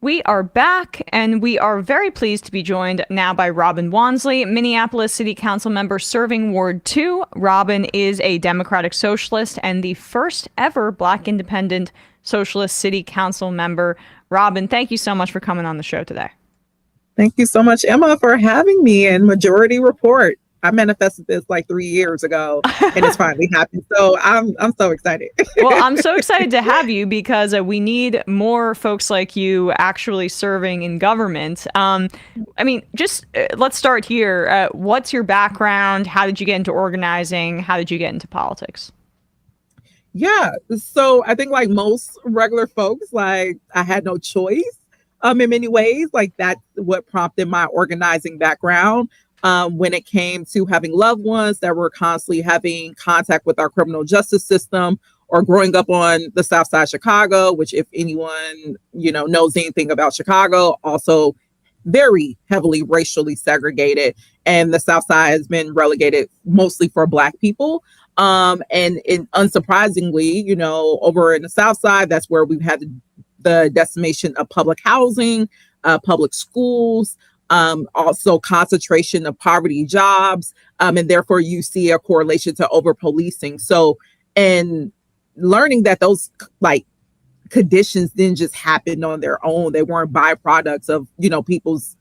We are back, and we are very pleased to be joined now by Robin Wonsley, Minneapolis City Council member serving Ward 2. Robin is a Democratic Socialist and the first ever Black Independent Socialist City Council member. Robin, thank you so much for coming on the show today. Thank you so much, Emma, for having me in Majority Report. I manifested this like 3 years ago, and it's finally happened. So I'm so excited. Well, I'm so excited to have you because we need more folks like you actually serving in government. Let's start here. What's your background? How did you get into organizing? How did you get into politics? Yeah, so I think like most regular folks, like I had no choice in many ways. Like that's what prompted my organizing background. When it came to having loved ones that were constantly having contact with our criminal justice system, or growing up on the South Side of Chicago, which if anyone, knows anything about Chicago, also very heavily racially segregated. And the South Side has been relegated mostly for Black people. And unsurprisingly, over in the South Side, that's where we've had the decimation of public housing, public schools, also concentration of poverty jobs, and therefore you see a correlation to over policing. So, and learning that those like conditions didn't just happen on their own, they weren't byproducts of people's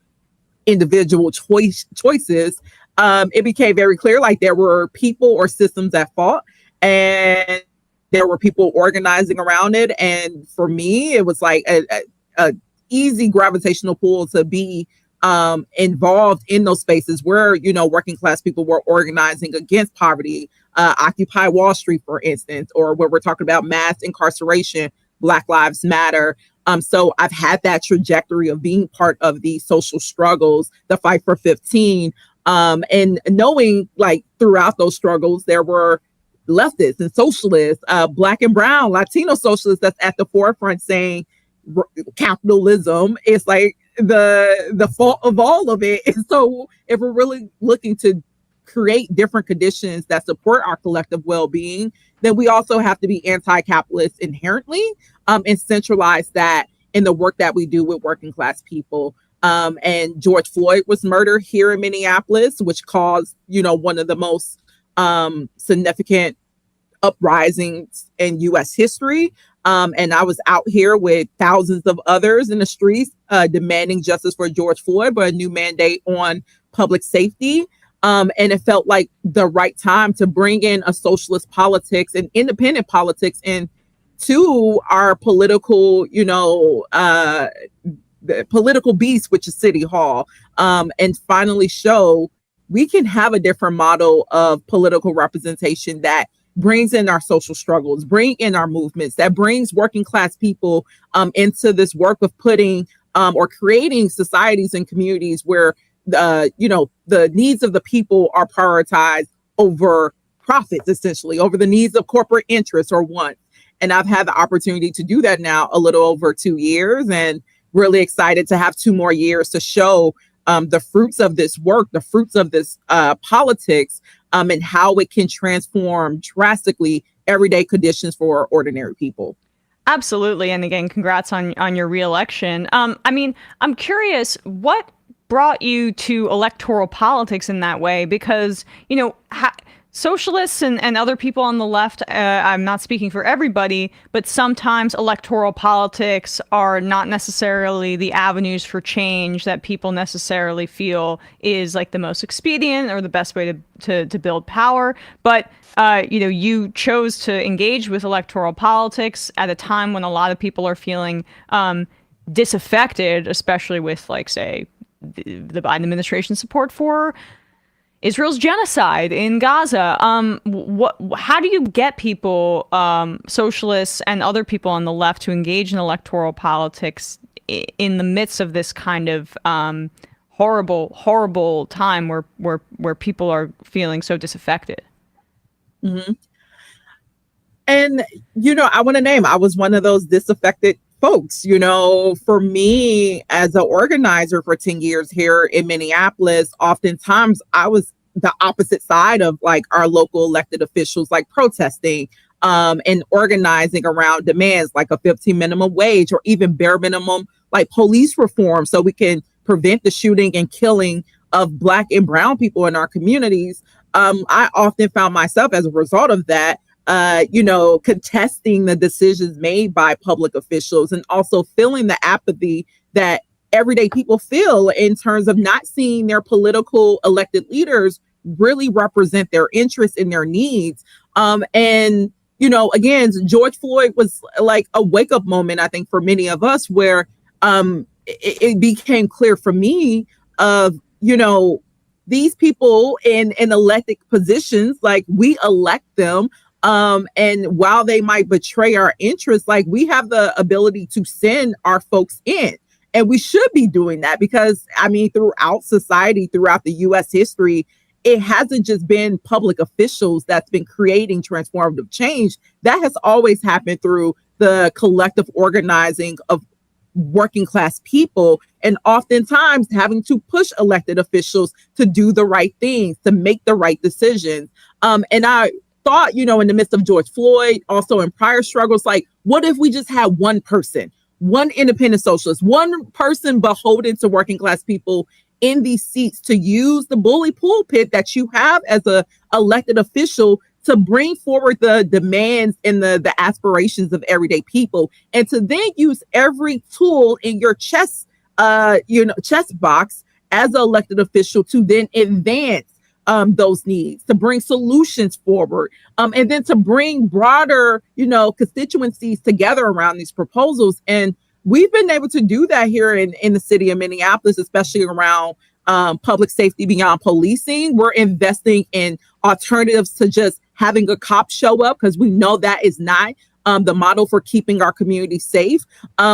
individual choices. It became very clear like there were people or systems at fault, and there were people organizing around it. And for me, it was like a easy gravitational pull to be involved in those spaces where, working class people were organizing against poverty, Occupy Wall Street, for instance, or where we're talking about mass incarceration, Black Lives Matter. So I've had that trajectory of being part of these social struggles, the fight for 15, and knowing like throughout those struggles, there were leftists and socialists, Black and brown, Latino socialists that's at the forefront saying capitalism is like the fault of all of it. And so if we're really looking to create different conditions that support our collective well-being, then we also have to be anti-capitalist inherently, and centralize that in the work that we do with working class people. And George Floyd was murdered here in Minneapolis, which caused, one of the most significant uprisings in U.S. history. And I was out here with thousands of others in the streets demanding justice for George Floyd, but a new mandate on public safety. And it felt like the right time to bring in a socialist politics and independent politics into our political, the political beast, which is City Hall, and finally show we can have a different model of political representation that brings in our social struggles, bring in our movements, that brings working class people into this work of putting or creating societies and communities where the needs of the people are prioritized over profits, essentially, over the needs of corporate interests or wants. And I've had the opportunity to do that now a little over 2 years, and really excited to have 2 more years to show the fruits of this work, the fruits of this politics, and how it can transform drastically everyday conditions for ordinary people. Absolutely. And again, congrats on your reelection. I'm curious, what brought you to electoral politics in that way? Because, socialists and other people on the left, I'm not speaking for everybody, but sometimes electoral politics are not necessarily the avenues for change that people necessarily feel is like the most expedient or the best way to build power. But, you chose to engage with electoral politics at a time when a lot of people are feeling disaffected, especially with, like, say, the Biden administration's support for Israel's genocide in Gaza. How do you get people, socialists and other people on the left, to engage in electoral politics in the midst of this kind of horrible time where people are feeling so disaffected? Mm-hmm. And, I want to name, I was one of those disaffected folks. For me as an organizer for 10 years here in Minneapolis, oftentimes I was the opposite side of like our local elected officials, like protesting and organizing around demands like a 15 minimum wage or even bare minimum like police reform so we can prevent the shooting and killing of Black and brown people in our communities, I often found myself as a result of that, contesting the decisions made by public officials and also feeling the apathy that everyday people feel in terms of not seeing their political elected leaders really represent their interests and their needs. And again, George Floyd was like a wake up moment, I think, for many of us, where it became clear for me of, these people in elected positions, like we elect them. And while they might betray our interests, like we have the ability to send our folks in. And we should be doing that because, I mean, throughout society, throughout the US history, it hasn't just been public officials that's been creating transformative change. That has always happened through the collective organizing of working class people, and oftentimes having to push elected officials to do the right things, to make the right decisions. And I thought, in the midst of George Floyd, also in prior struggles, like, what if we just had one person, one independent socialist, one person beholden to working class people in these seats to use the bully pulpit that you have as a elected official to bring forward the demands and the aspirations of everyday people, and to then use every tool in your chess box as an elected official to then advance those needs, to bring solutions forward, and then to bring broader, constituencies together around these proposals. And we've been able to do that here in the city of Minneapolis, especially around public safety beyond policing. We're investing in alternatives to just having a cop show up, because we know that is not the model for keeping our community safe.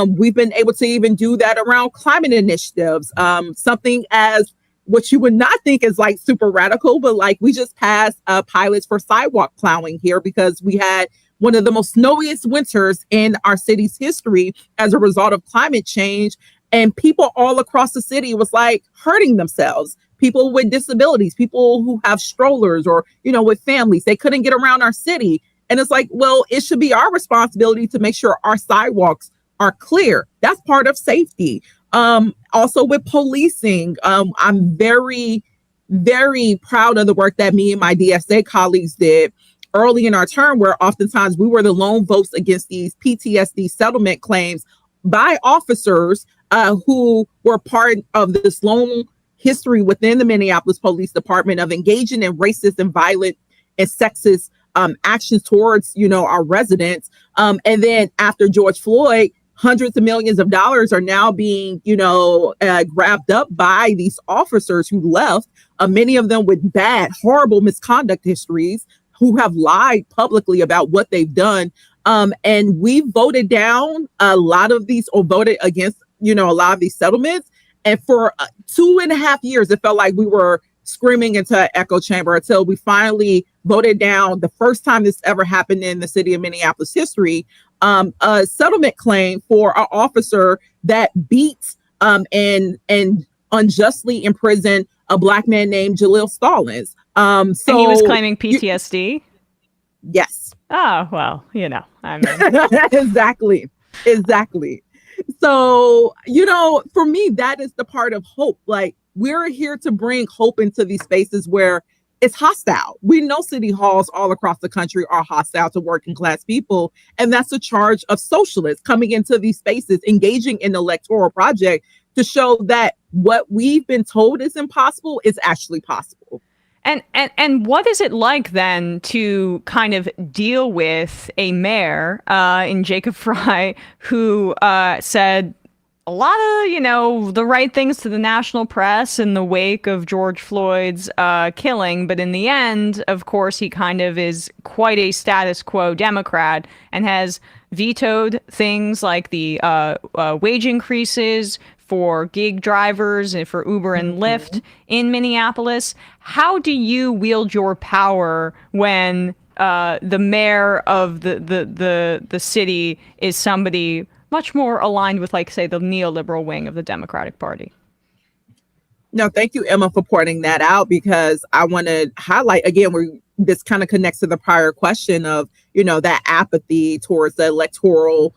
We've been able to even do that around climate initiatives, something as what you would not think is like super radical, but like we just passed pilots for sidewalk plowing here because we had one of the most snowiest winters in our city's history as a result of climate change. And people all across the city was like hurting themselves. People with disabilities, people who have strollers or, with families, they couldn't get around our city. And it's like, well, it should be our responsibility to make sure our sidewalks are clear. That's part of safety. Also with policing, I'm very, very proud of the work that me and my DSA colleagues did early in our term, where oftentimes we were the lone votes against these PTSD settlement claims by officers who were part of this long history within the Minneapolis Police Department of engaging in racist and violent and sexist actions towards, our residents. And then after George Floyd, hundreds of millions of dollars are now being, grabbed up by these officers who left, many of them with bad, horrible misconduct histories, who have lied publicly about what they've done. And we voted down a lot of these, or voted against, a lot of these settlements. And for 2.5 years, it felt like we were screaming into an echo chamber until we finally voted down, the first time this ever happened in the city of Minneapolis history, a settlement claim for an officer that beat and unjustly imprisoned a Black man named Jaleel Stallings. And he was claiming PTSD? Yes. Oh, well, I mean. Exactly. So, for me, that is the part of hope. Like, we're here to bring hope into these spaces where it's hostile. We know city halls all across the country are hostile to working class people. And that's a charge of socialists coming into these spaces, engaging in the electoral project to show that what we've been told is impossible is actually possible. And what is it like then to kind of deal with a mayor in Jacob Frey who said a lot of, the right things to the national press in the wake of George Floyd's killing. But in the end, of course, he kind of is quite a status quo Democrat and has vetoed things like the wage increases for gig drivers and for Uber and Lyft in Minneapolis. How do you wield your power when the mayor of the city is somebody much more aligned with, like, say, the neoliberal wing of the Democratic Party? No, thank you, Emma, for pointing that out, because I want to highlight again where this kind of connects to the prior question of, that apathy towards the electoral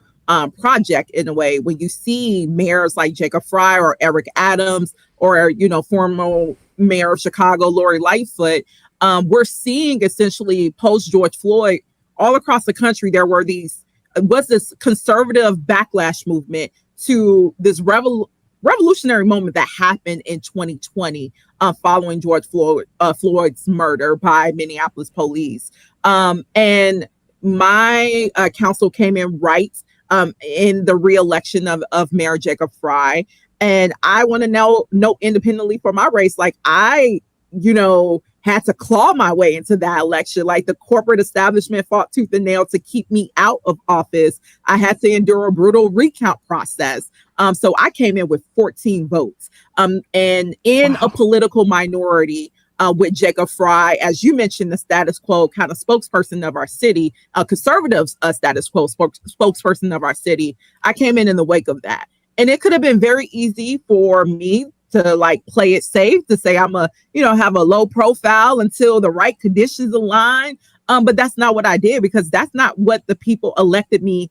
project in a way. When you see mayors like Jacob Frey or Eric Adams, or former mayor of Chicago Lori Lightfoot, we're seeing essentially post George Floyd all across the country. There was this conservative backlash movement to this revolutionary moment that happened in 2020 following George Floyd's murder by Minneapolis police. And my council came in right in the reelection of Mayor Jacob Frey. And I want to know independently for my race, like I, had to claw my way into that election. Like the corporate establishment fought tooth and nail to keep me out of office. I had to endure a brutal recount process. So I came in with 14 votes. And in a political minority, with Jacob Frey, as you mentioned, the status quo kind of spokesperson of our city, conservatives status quo spokesperson of our city, I came in the wake of that. And it could have been very easy for me to like play it safe, to say I'm have a low profile until the right conditions align. But that's not what I did, because that's not what the people elected me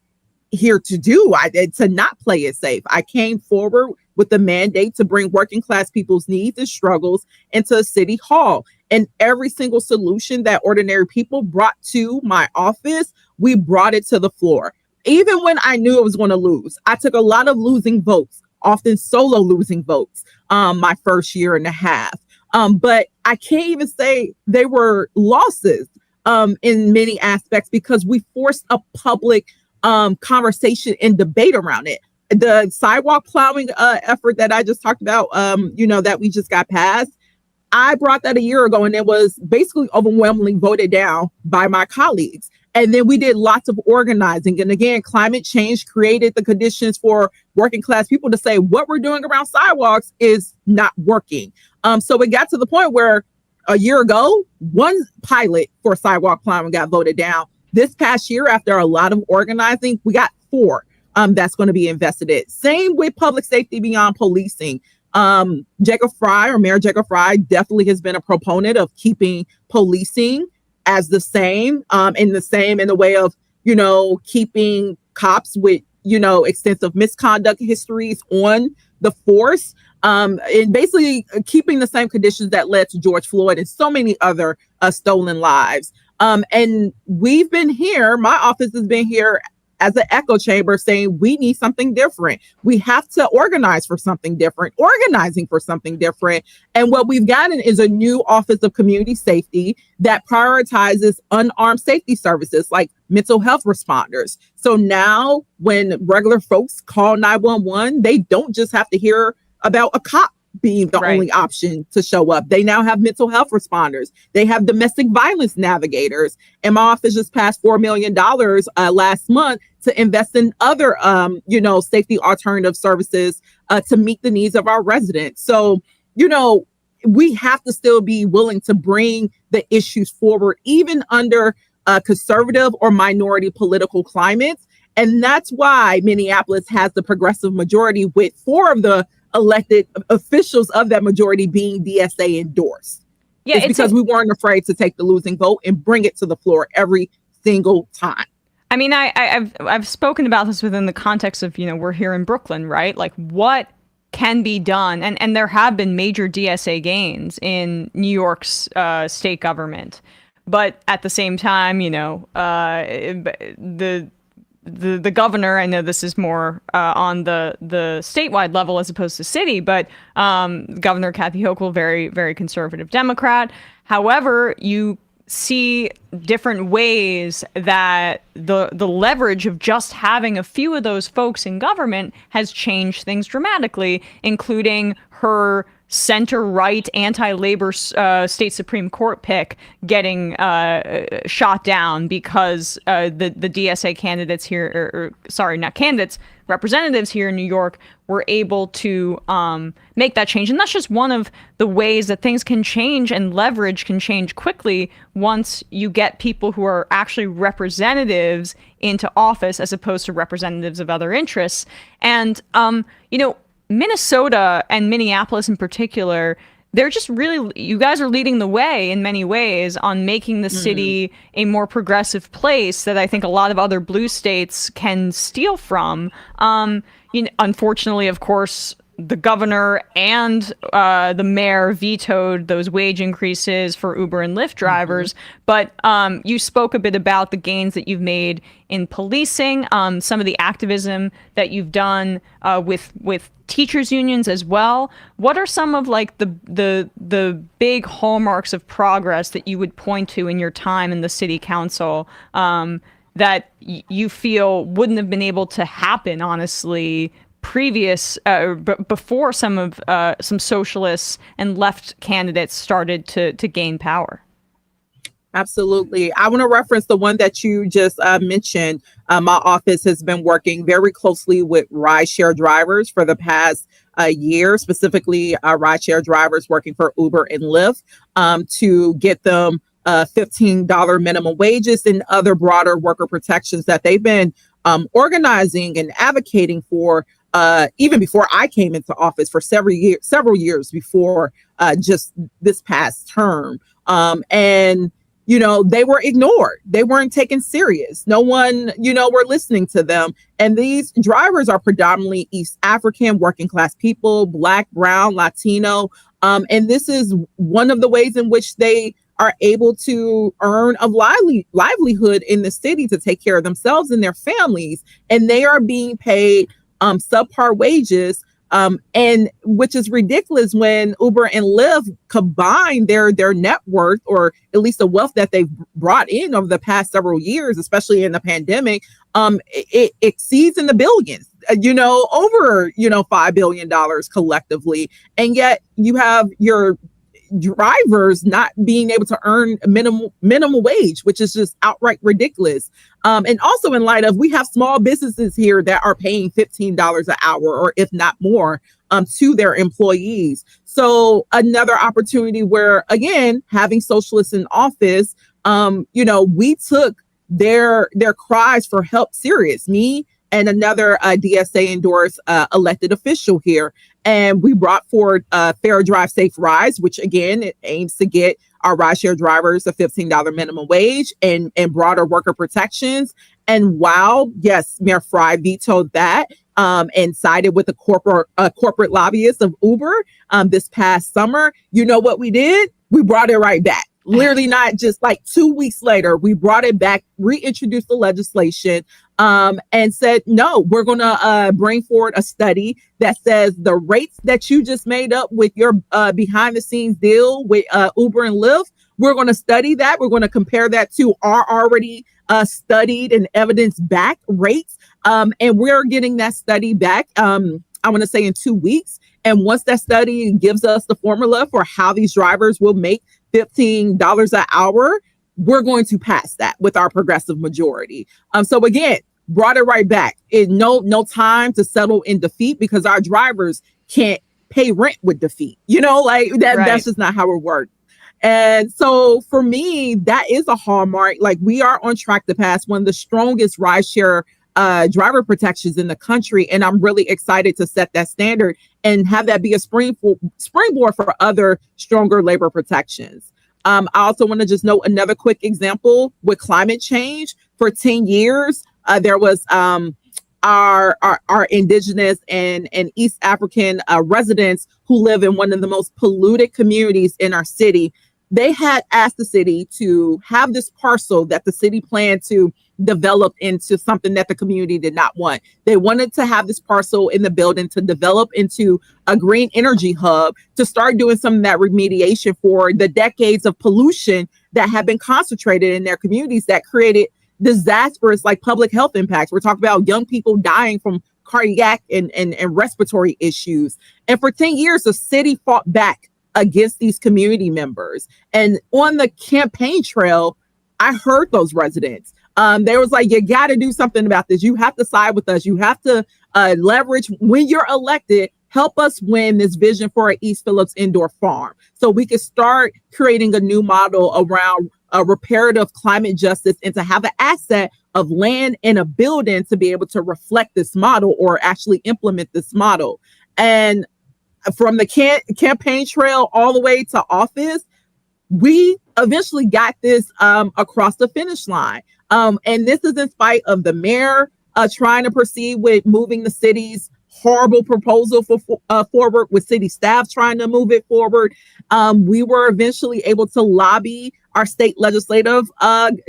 here to do. I did to not play it safe. I came forward with the mandate to bring working class people's needs and struggles into City Hall. And every single solution that ordinary people brought to my office, we brought it to the floor. Even when I knew I was going to lose, I took a lot of losing votes, often solo losing votes, my first year and a half. But I can't even say they were losses in many aspects, because we forced a public conversation and debate around it. The sidewalk plowing effort that I just talked about, that we just got passed, I brought that a year ago, and it was basically overwhelmingly voted down by my colleagues. And then we did lots of organizing. And again, climate change created the conditions for working class people to say what we're doing around sidewalks is not working. So it got to the point where a year ago, one pilot for sidewalk plowing got voted down. This past year, after a lot of organizing, we got 4 that's going to be invested in. Same with public safety beyond policing. Jacob Frey, or Mayor Jacob Frey, definitely has been a proponent of keeping policing as the same, in the way of, keeping cops with, extensive misconduct histories on the force, and basically keeping the same conditions that led to George Floyd and so many other stolen lives. And we've been here, my office has been here as an echo chamber saying we need something different. We have to organize for something different, organizing for something different. And what we've gotten is a new Office of Community Safety that prioritizes unarmed safety services like mental health responders. So now when regular folks call 911, they don't just have to hear about a cop being the only option to show up. They now have mental health responders. They have domestic violence navigators. And my office just passed $4 million last month to invest in other, safety alternative services to meet the needs of our residents. So, we have to still be willing to bring the issues forward, even under conservative or minority political climates. And that's why Minneapolis has the progressive majority, with 4 of the elected officials of that majority being DSA endorsed. Yeah, it's because we weren't afraid to take the losing vote and bring it to the floor every single time. I mean, I've spoken about this within the context of, we're here in Brooklyn, right? Like, what can be done? And there have been major DSA gains in New York's state government. But at the same time, the governor, I know this is more on the statewide level as opposed to city, but Governor Kathy Hochul, very, very conservative Democrat. However, you see different ways that the leverage of just having a few of those folks in government has changed things dramatically, including her center-right anti-labor state Supreme Court pick getting shot down because the DSA candidates here, not candidates, representatives here in New York were able to make that change. And that's just one of the ways that things can change, and leverage can change quickly once you get people who are actually representatives into office as opposed to representatives of other interests. And, Minnesota and Minneapolis in particular, they're just really, you guys are leading the way in many ways on making the city a more progressive place that I think a lot of other blue states can steal from. Unfortunately, of course, the governor and the mayor vetoed those wage increases for Uber and Lyft drivers. But you spoke a bit about the gains that you've made in policing, some of the activism that you've done with teachers unions as well. What are some of like the big hallmarks of progress that you would point to in your time in the city council that you feel wouldn't have been able to happen, honestly, before some socialists and left candidates started to gain power? Absolutely. I want to reference the one that you just mentioned. My office has been working very closely with rideshare drivers for the past year, specifically rideshare drivers working for Uber and Lyft, to get them $15 minimum wages and other broader worker protections that they've been organizing and advocating for even before I came into office, for several years before just this past term. And they were ignored. They weren't taken serious. No one, were listening to them. And these drivers are predominantly East African, working class people, Black, Brown, Latino. And this is one of the ways in which they are able to earn a livelihood in the city to take care of themselves and their families. And they are being paid subpar wages, and which is ridiculous when Uber and Lyft combine their net worth, or at least the wealth that they've brought in over the past several years, especially in the pandemic. It exceeds in the billions, over $5 billion collectively, and yet you have your drivers not being able to earn a minimum wage, which is just outright ridiculous. And also in light of, we have small businesses here that are paying $15 an hour, or if not more, to their employees. So another opportunity where, again, having socialists in office, we took their cries for help serious. Me and another DSA endorsed elected official here. And we brought forward Fair Drive Safe Rides, which again, it aims to get our rideshare drivers a $15 minimum wage and broader worker protections. And while, yes, Mayor Fry vetoed that and sided with the corporate lobbyists of Uber this past summer, you know what we did? We brought it right back. Literally not just like 2 weeks later, we brought it back, reintroduced the legislation, and said, no, we're going to bring forward a study that says the rates that you just made up with your behind the scenes deal with Uber and Lyft, we're going to study that. We're going to compare that to our already studied and evidence-backed rates. And we're getting that study back, I want to say in 2 weeks. And once that study gives us the formula for how these drivers will make $15 an hour, we're going to pass that with our progressive majority. So again, brought it right back. No time to settle in defeat, because our drivers can't pay rent with defeat. Right. That's just not how it works. And so for me, that is a hallmark. Like, we are on track to pass one of the strongest rideshare driver protections in the country. And I'm really excited to set that standard and have that be a springboard for other stronger labor protections. I also want to just note another quick example with climate change. For 10 years, there was our indigenous and East African residents who live in one of the most polluted communities in our city. They had asked the city to have this parcel that the city planned to develop into something that the community did not want. They wanted to have this parcel in the building to develop into a green energy hub, to start doing some of that remediation for the decades of pollution that have been concentrated in their communities that created disastrous public health impacts. We're talking about young people dying from cardiac and respiratory issues. And for 10 years, the city fought back against these community members. And on the campaign trail, I heard those residents. They was like, you got to do something about this. You have to side with us. You have to leverage, when you're elected, help us win this vision for an East Phillips indoor farm, so we can start creating a new model around reparative climate justice, and to have an asset of land and a building to be able to reflect this model or actually implement this model. And from the campaign trail all the way to office, we eventually got this across the finish line. And this is in spite of the mayor trying to proceed with moving the city's horrible proposal forward, with city staff trying to move it forward. We were eventually able to lobby our state legislative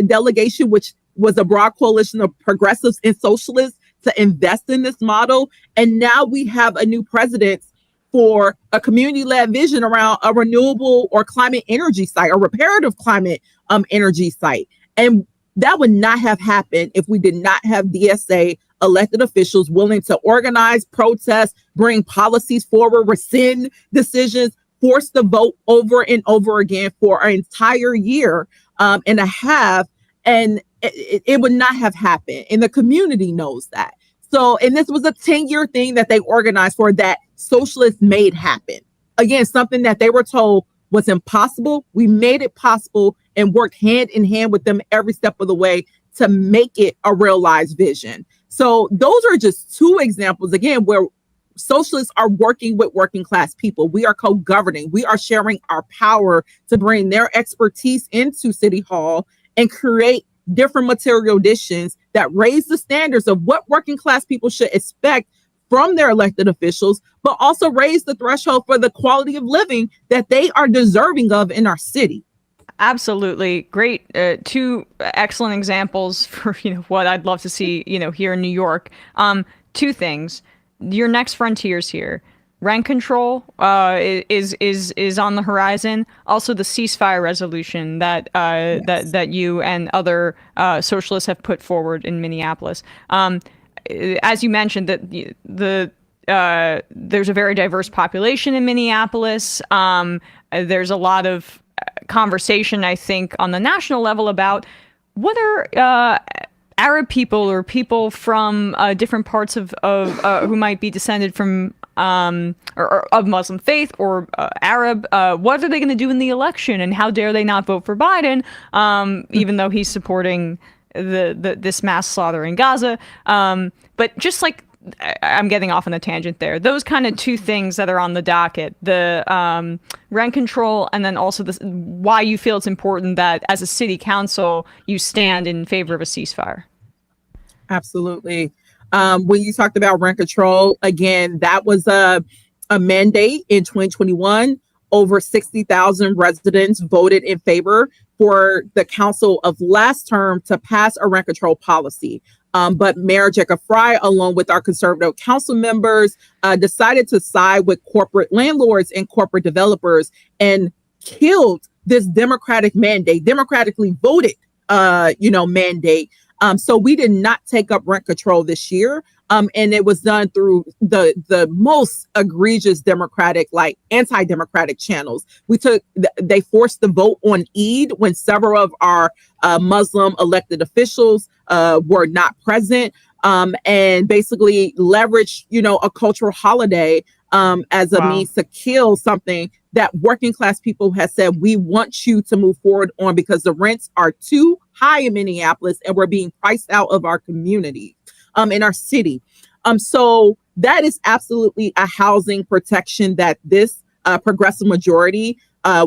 delegation, which was a broad coalition of progressives and socialists, to invest in this model. And now we have a new president for a community-led vision around a renewable or climate energy site, a reparative climate energy site. And that would not have happened if we did not have DSA elected officials willing to organize, protest, bring policies forward, rescind decisions, force the vote over and over again for an entire year and a half. And it would not have happened. And the community knows that. So, and this was a 10-year thing that they organized for, that Socialists made happen. Again, something that they were told was impossible. We made it possible and worked hand in hand with them every step of the way to make it a realized vision. So those are just two examples, again, where Socialists are working with working class people. We are co-governing. We are sharing our power to bring their expertise into City Hall and create different material additions that raise the standards of what working class people should expect from their elected officials, but also raise the threshold for the quality of living that they are deserving of in our city. Absolutely. Great. Two excellent examples for, what I'd love to see, here in New York. Two things. Your next frontiers here. Rent control is on the horizon. Also, the ceasefire resolution that yes. that you and other socialists have put forward in Minneapolis. As you mentioned, that there's a very diverse population in Minneapolis. There's a lot of conversation, I think, on the national level about whether Arab people or people from different parts of who might be descended from or of Muslim faith or Arab, what are they going to do in the election, and how dare they not vote for Biden, even though he's supporting this mass slaughter in Gaza. But just like, I'm getting off on a tangent there. Those kind of two things that are on the docket, the rent control, and then also why you feel it's important that as a city council, you stand in favor of a ceasefire. Absolutely. When you talked about rent control, again, that was a mandate in 2021. Over 60,000 residents voted in favor for the council of last term to pass a rent control policy. But Mayor Jacob Frey, along with our conservative council members, decided to side with corporate landlords and corporate developers and killed this democratic mandate, democratically voted, mandate. So we did not take up rent control this year. And it was done through the most egregious democratic, like anti-democratic channels. They forced the vote on Eid when several of our Muslim elected officials were not present, and basically leveraged, a cultural holiday as a means to kill something that working class people have said, we want you to move forward on, because the rents are too high in Minneapolis and we're being priced out of our community, in our city. So that is absolutely a housing protection that this progressive majority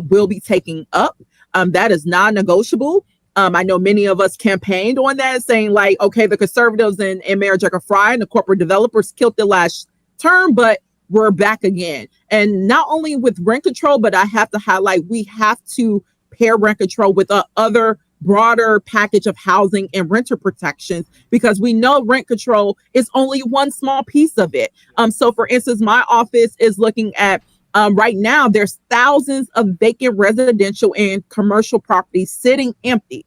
will be taking up. That is non-negotiable. I know many of us campaigned on that, saying like, okay, the conservatives and Mayor Jacob Frey and the corporate developers killed it last term, but we're back again. And not only with rent control, but I have to highlight, we have to pair rent control with other broader package of housing and renter protections, because we know rent control is only one small piece of it. So for instance, my office is looking at right now, there's thousands of vacant residential and commercial properties sitting empty.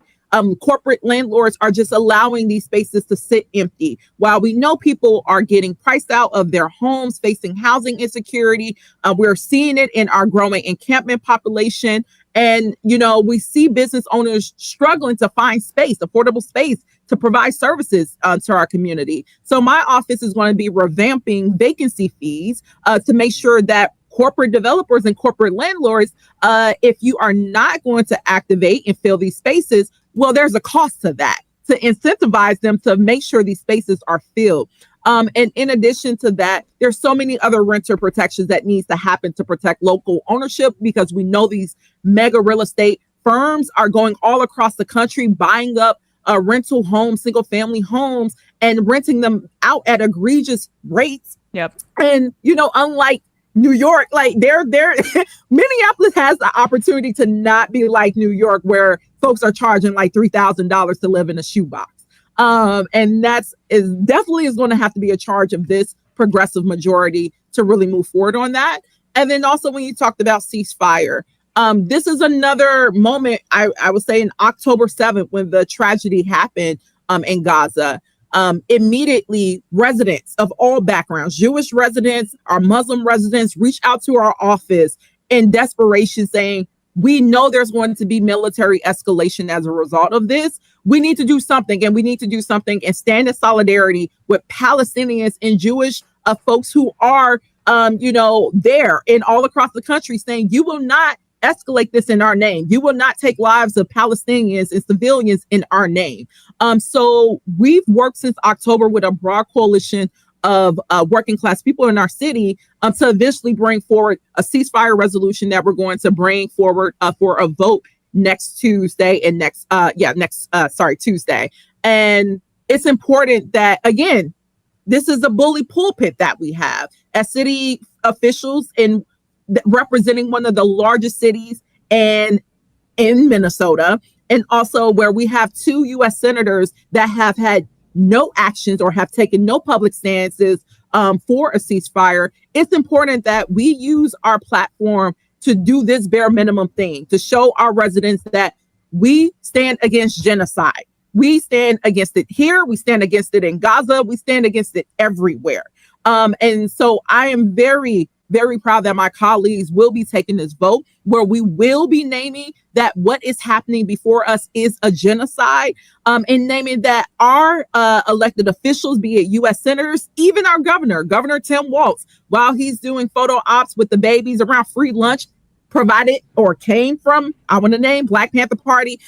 Corporate landlords are just allowing these spaces to sit empty, while we know people are getting priced out of their homes, facing housing insecurity. We're seeing it in our growing encampment population. And, we see business owners struggling to find space, affordable space, to provide services to our community. So my office is going to be revamping vacancy fees to make sure that corporate developers and corporate landlords, if you are not going to activate and fill these spaces, well, there's a cost to that, to incentivize them to make sure these spaces are filled. And in addition to that, there's so many other renter protections that needs to happen to protect local ownership, because we know these mega real estate firms are going all across the country, buying up rental homes, single family homes, and renting them out at egregious rates. Yep. And, unlike New York, like they're Minneapolis has the opportunity to not be like New York, where folks are charging like $3,000 to live in a shoebox. And is definitely going to have to be a charge of this progressive majority to really move forward on that. And then also when you talked about ceasefire, this is another moment, I would say, in October 7th, when the tragedy happened in Gaza. Immediately, residents of all backgrounds, Jewish residents, our Muslim residents, reached out to our office in desperation, saying, we know there's going to be military escalation as a result of this. We need to do something, and we need to do something and stand in solidarity with Palestinians and Jewish folks who are, there and all across the country, saying, you will not escalate this in our name. You will not take lives of Palestinians and civilians in our name. So we've worked since October with a broad coalition of working class people in our city to eventually bring forward a ceasefire resolution that we're going to bring forward for a vote next Tuesday and Tuesday. And it's important that, again, this is a bully pulpit that we have as city officials in representing one of the largest cities in Minnesota, and also where we have 2 U.S. senators that have had no actions or have taken no public stances for a ceasefire. It's important that we use our platform to do this bare minimum thing, to show our residents that we stand against genocide. We stand against it here. We stand against it in Gaza. We stand against it everywhere. And so I am very, very proud that my colleagues will be taking this vote, where we will be naming that what is happening before us is a genocide, and naming that our elected officials, be it U.S. senators, even our Governor Tim Walz, while he's doing photo ops with the babies around free lunch, provided or came from, I want to name, Black Panther Party,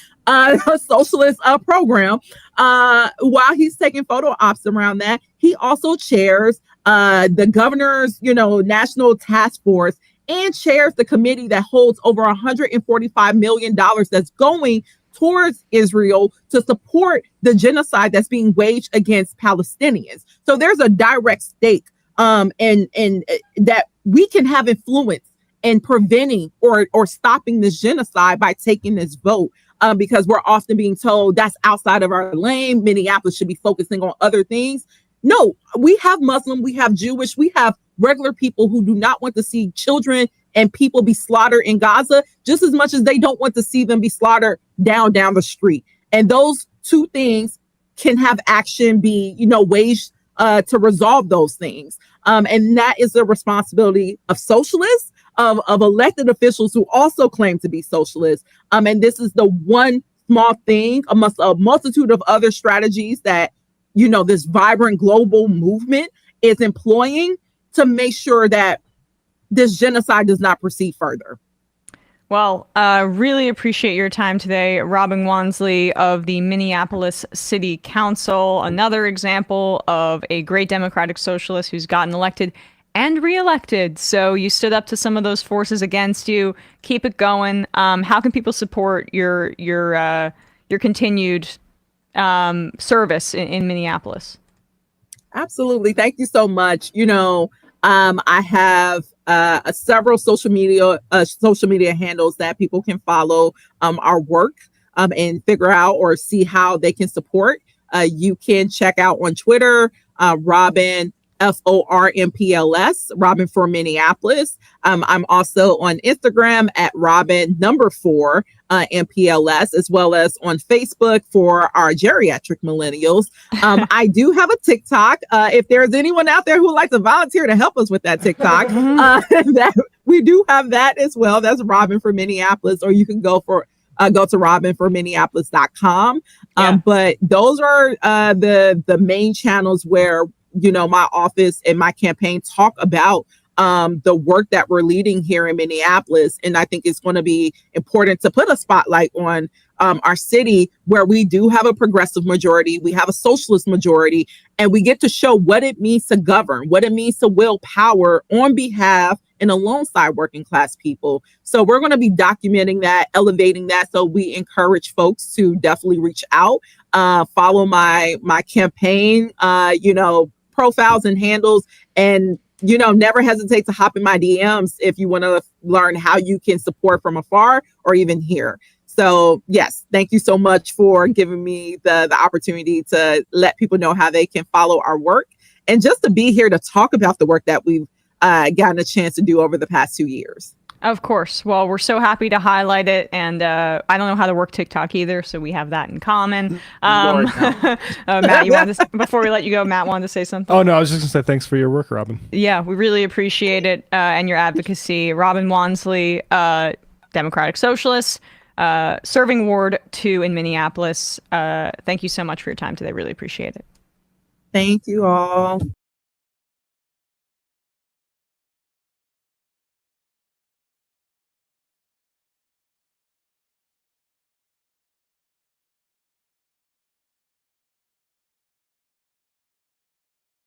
Socialist program, while he's taking photo ops around that, he also chairs the governor's, national task force, and chairs the committee that holds over $145 million that's going towards Israel to support the genocide that's being waged against Palestinians. So there's a direct stake and that we can have influence in preventing or stopping this genocide by taking this vote. Because we're often being told that's outside of our lane. Minneapolis should be focusing on other things. No, we have Muslim, we have Jewish, we have regular people who do not want to see children and people be slaughtered in Gaza just as much as they don't want to see them be slaughtered down the street. And those two things can have action be, waged to resolve those things. And that is the responsibility of socialists, of elected officials who also claim to be socialists. And this is the one small thing amongst a multitude of other strategies that, this vibrant global movement is employing to make sure that this genocide does not proceed further. Well, really appreciate your time today, Robin Wonsley of the Minneapolis City Council, another example of a great democratic socialist who's gotten elected and reelected. So you stood up to some of those forces against you. Keep it going. How can people support your continued service in Minneapolis? Absolutely. Thank you so much. I have several social media handles that people can follow our work and figure out or see how they can support. You can check out on Twitter, Robin FORMPLS, Robin for Minneapolis. I'm also on Instagram at Robin4 MPLS, as well as on Facebook for our geriatric millennials. I do have a TikTok. If there's anyone out there who would like to volunteer to help us with that TikTok, we do have that as well. That's Robin for Minneapolis, or you can go to robinforminneapolis.com. But those are the main channels where my office and my campaign talk about the work that we're leading here in Minneapolis. And I think it's going to be important to put a spotlight on our city, where we do have a progressive majority, we have a socialist majority, and we get to show what it means to govern, what it means to wield power on behalf and alongside working class people. So we're going to be documenting that, elevating that. So we encourage folks to definitely reach out, follow my campaign, profiles and handles, and never hesitate to hop in my DMs if you want to learn how you can support from afar or even here. So yes, thank you so much for giving me the opportunity to let people know how they can follow our work, and just to be here to talk about the work that we've gotten a chance to do over the past 2 years. Of course. Well, we're so happy to highlight it, and I don't know how to work TikTok either, so we have that in common. Matt, before we let you go, Matt wanted to say something. Oh no, I was just gonna say thanks for your work, Robin. Yeah, we really appreciate it, and your advocacy. Robin Wonsley, Democratic Socialist, serving Ward 2 in Minneapolis. Thank you so much for your time today. Really appreciate it. Thank you all.